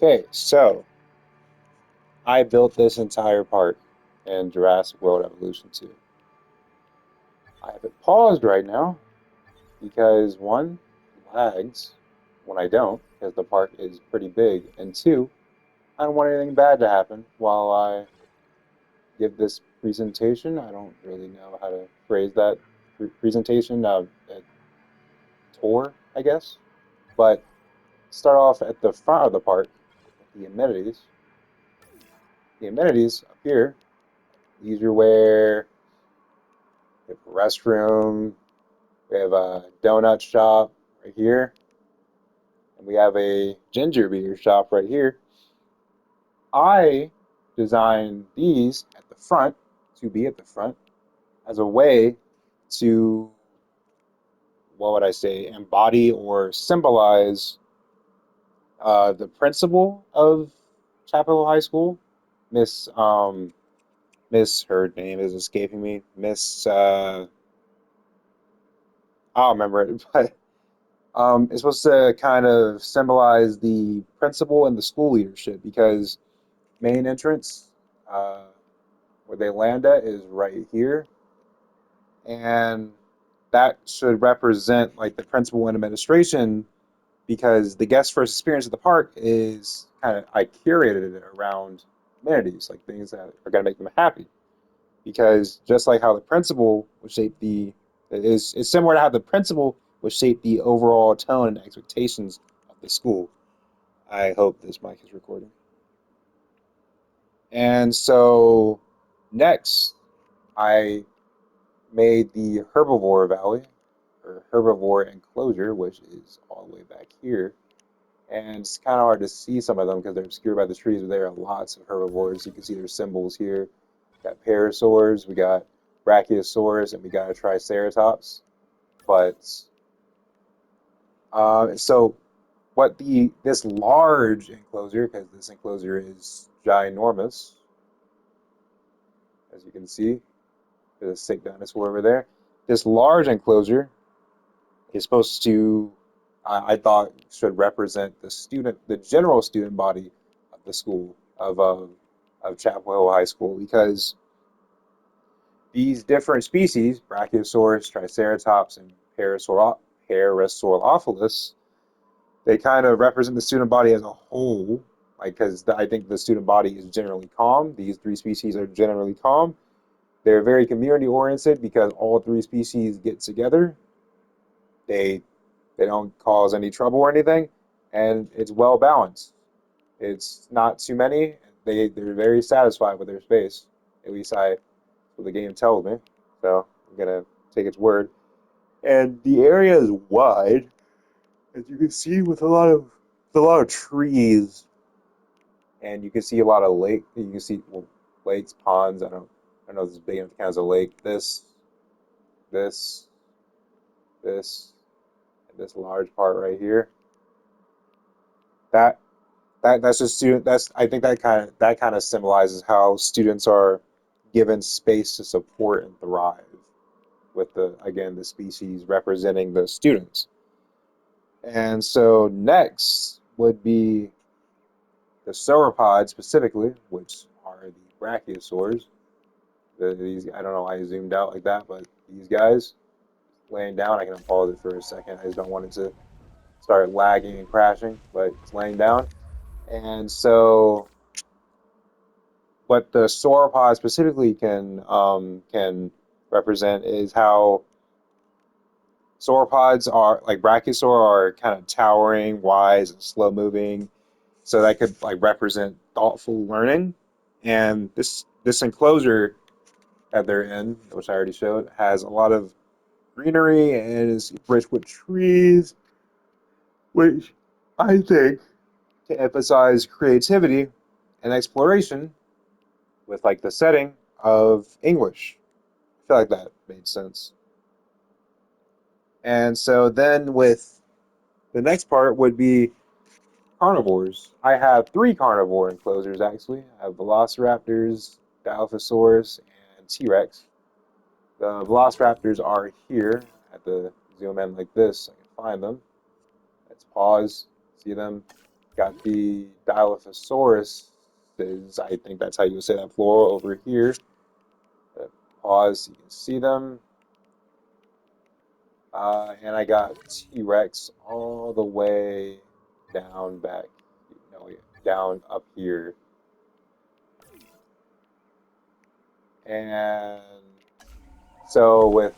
Okay, so I built this entire park in Jurassic World Evolution 2. I have it paused right now because one, it lags when I don't, because the park is pretty big, and two, I don't want anything bad to happen while I give this presentation. I don't really know how to phrase that presentation, a tour, I guess. But start off at the front of the park with the amenities. The amenities up here, leisurewear, we have a restroom, we have a donut shop right here, and we have a ginger beer shop right here. I designed these at the front to be at the front as a way to, what would I say, embody or symbolize the principal of Chapel High School, Miss Miss, her name is escaping me, Miss I don't remember it, but it's supposed to kind of symbolize the principal and the school leadership because main entrance, uh, where they land at, is right here, and that should represent like the principal and administration because the guest first experience at the park is kind of I curated it around amenities, like things that are going to make them happy. Because just like how the principal would shape the is it's similar to how the principal would shape the overall tone and expectations of the school. I hope this mic is recording. And so next, I made the herbivore valley or herbivore enclosure, which is all the way back here. And it's kind of hard to see some of them because they're obscured by the trees, but there are lots of herbivores. You can see their symbols here. We got parasaurs, we got brachiosaurus, and we got a triceratops. But so what the this large enclosure, because this enclosure is ginormous, as you can see, there's a sick dinosaur over there. This large enclosure is supposed to, I thought, should represent the student, the general student body of the school of Chapel Hill High School, because these different species, Brachiosaurus, Triceratops, and Parasaurolophus, they kind of represent the student body as a whole. Like, because I think the student body is generally calm. These three species are generally calm. They're very community oriented because all three species get together. They they don't cause any trouble or anything, and it's well balanced. It's not too many. They're very satisfied with their space. At least I what the game tells me. So I'm gonna take its word. And the area is wide, as you can see, with a lot of trees, and you can see a lot of lake. You can see well, lakes, ponds. I don't know if this is big enough to count as a lake. This, this, and this large part right here. That that's just student. That's I think that kind of symbolizes how students are given space to support and thrive with the again the species representing the students. And so next would be the sauropods specifically, which are the brachiosaurs. These I don't know why I zoomed out like that, but these guys laying down. I can pause it for a second. I just don't want it to start lagging and crashing, but it's laying down. And so what the sauropod specifically can represent is how sauropods are like brachiosaur are kind of towering, wise, and slow moving. So that could like represent thoughtful learning. And this enclosure that they're in, which I already showed, has a lot of greenery and is rich with trees, which I think to emphasize creativity and exploration with like the setting of English. I feel like that made sense. And so then with the next part would be carnivores. I have three carnivore enclosures actually. I have velociraptors, Dilophosaurus, and T-Rex. The velociraptors are here. I have to zoom in like this so I can find them. Let's pause, see them. Got the Dilophosaurus, is I think that's how you would say that floral over here. Pause, you can see them. And I got T-Rex all the way down back, no, yeah, down up here. And so with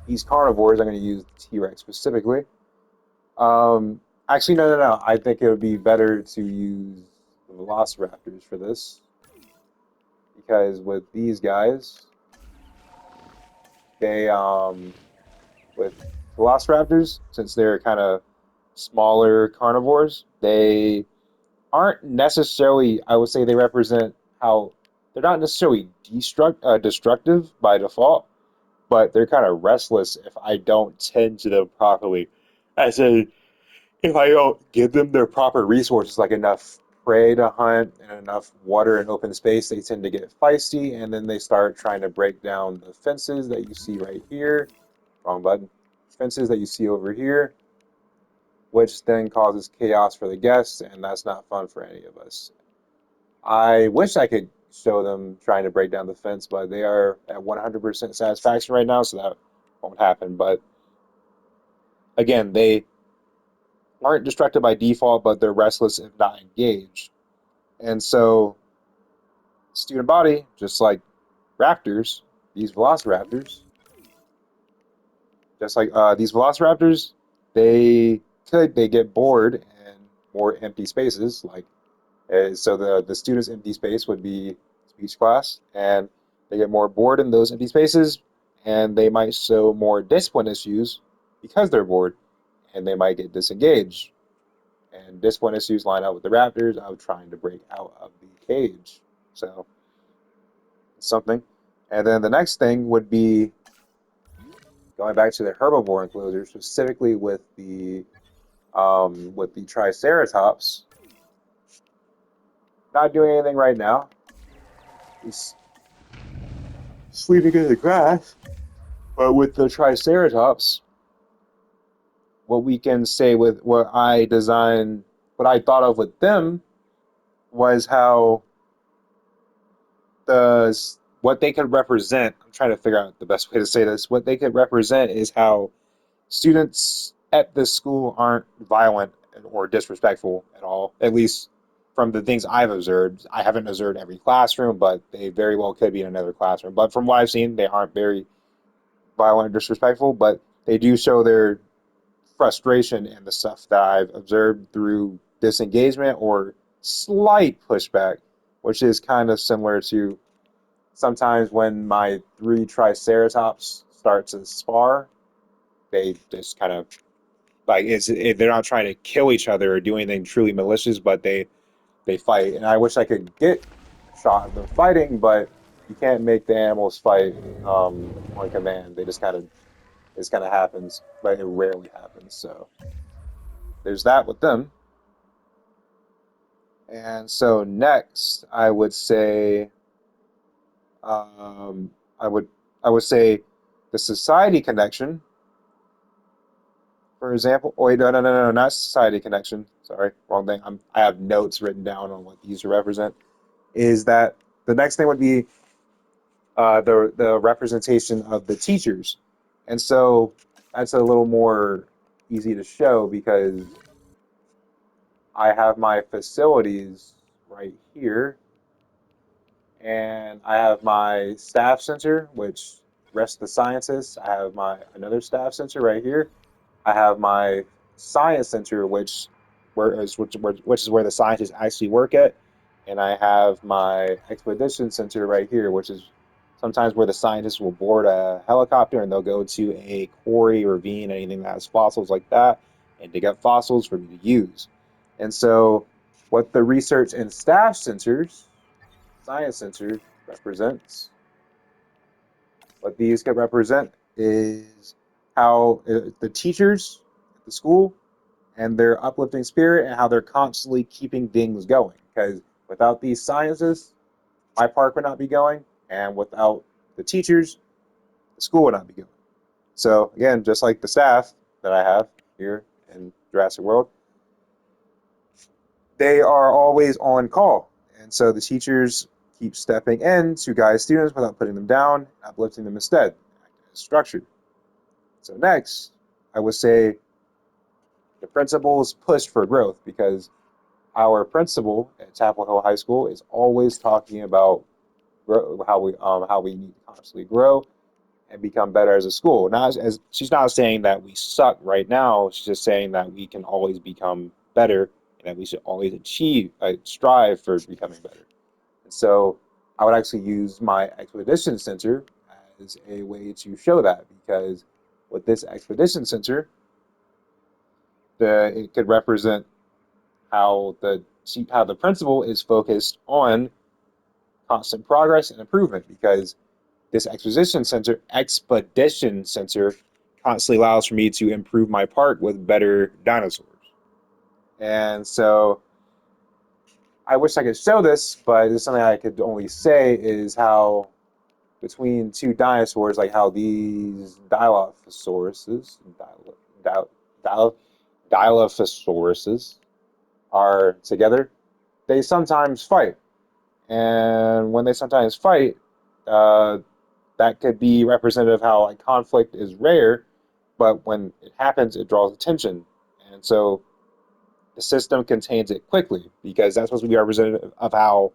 these carnivores, I'm going to use T-Rex specifically. Um, Actually, no, no, no. I think it would be better to use the Velociraptors for this because with these guys, they with Velociraptors, since they're kind of smaller carnivores, they aren't necessarily, I would say they represent how they're not necessarily destructive by default, but they're kind of restless if I don't tend to them properly. As in, if I don't give them their proper resources, like enough prey to hunt and enough water and open space, they tend to get feisty and then they start trying to break down the fences that you see right here. Wrong button. Fences that you see over here, which then causes chaos for the guests, and that's not fun for any of us. I wish I could show them trying to break down the fence, but they are at 100% satisfaction right now, so that won't happen. But again, they aren't distracted by default, but they're restless if not engaged. And so, student body, just like raptors, these velociraptors, just like these velociraptors, they they get bored in more empty spaces. Like so, the student's empty space would be speech class, and they get more bored in those empty spaces, and they might show more discipline issues because they're bored, and they might get disengaged. And discipline issues line up with the raptors of trying to break out of the cage. So something. And then the next thing would be going back to the herbivore enclosure, specifically with the Triceratops. Not doing anything right now. He's sleeping in the grass. But with the Triceratops, what we can say with what I designed, what I thought of with them was how the what they could represent. I'm trying to figure out the best way to say this. What they could represent is how students at this school aren't violent or disrespectful at all. At least from the things I've observed. I haven't observed every classroom, but they very well could be in another classroom. But from what I've seen, they aren't very violent or disrespectful, but they do show their frustration in the stuff that I've observed through disengagement or slight pushback, which is kind of similar to sometimes when my three Triceratops start to spar, they just kind of like they're not trying to kill each other or do anything truly malicious, but they fight. And I wish I could get a shot of them fighting, but you can't make the animals fight on command. They just kind of it kind of happens, but it rarely happens. So there's that with them. And so next, um, I would I would say the society connection, for example. Oh, wait, no, no, no, no, not society connection. Sorry, wrong thing. I have notes written down on what these represent. Is that the next thing would be the representation of the teachers, and so that's a little more easy to show because I have my facilities right here, and I have my staff center, which rests the scientists. I have my another staff center right here. I have my science center, which is where the scientists actually work at, and I have my expedition center right here, which is sometimes where the scientists will board a helicopter and they'll go to a quarry, ravine, anything that has fossils like that, and dig up fossils for me to use. And so, what the research and staff centers, science center represents, what these can represent is how the teachers at the school and their uplifting spirit and how they're constantly keeping things going. Because without these sciences, my park would not be going, and without the teachers, the school would not be going. So again, just like the staff that I have here in Jurassic World, they are always on call. And so the teachers keep stepping in to guide students without putting them down, uplifting them instead, as structured. So next, I would say the principal's push for growth, because our principal at Chapel Hill High School is always talking about how we need to constantly grow and become better as a school. Not as she's not saying that we suck right now. She's just saying that we can always become better and that we should always strive for becoming better. And so I would actually use my expedition center as a way to show that, because with this expedition center, it could represent how the principal is focused on constant progress and improvement, because this expedition center constantly allows for me to improve my park with better dinosaurs. And so I wish I could show this, but it's something I could only say is how between two dinosaurs, like how these Dilophosauruses are together, they sometimes fight. And when they sometimes fight, uh, that could be representative of how like conflict is rare, but when it happens, it draws attention. And so the system contains it quickly, because that's supposed to be representative of how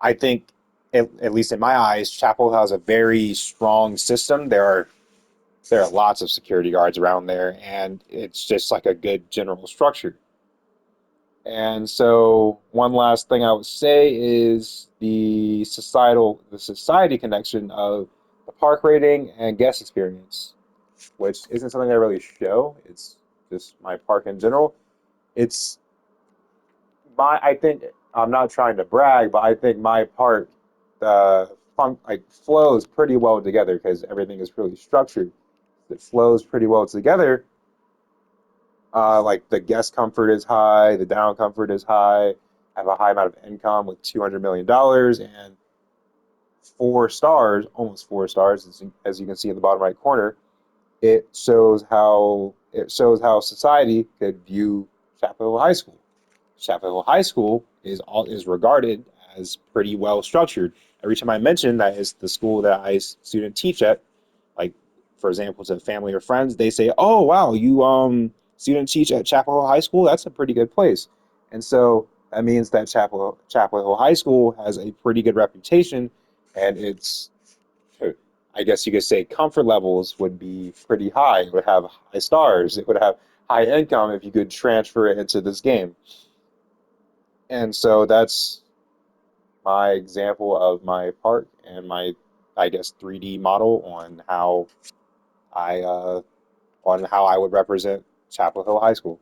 I think, at least in my eyes, Chapel has a very strong system. There are lots of security guards around there, and it's just like a good general structure. And so one last thing I would say is the society connection of the park rating and guest experience, which isn't something I really show. It's just my park in general. It's I think I'm not trying to brag, but I think my park flows pretty well together because everything is really structured. It flows pretty well together. Like the guest comfort is high, the down comfort is high. I have a high amount of income with $200 million and 4 stars, almost 4 stars, as you can see in the bottom right corner. It shows how society could view Chapel Hill High School. Chapel Hill High School is regarded as pretty well structured. Every time I mention that it's the school that I student teach at, like for example, to family or friends, they say, "Oh wow, you student teach at Chapel Hill High School? That's a pretty good place." And so that means that Chapel Hill High School has a pretty good reputation, and it's, I guess you could say, comfort levels would be pretty high. It would have high stars. It would have high income if you could transfer it into this game. And so that's my example of my park and my, I guess, 3D model I on how I would represent Chapel Hill High School.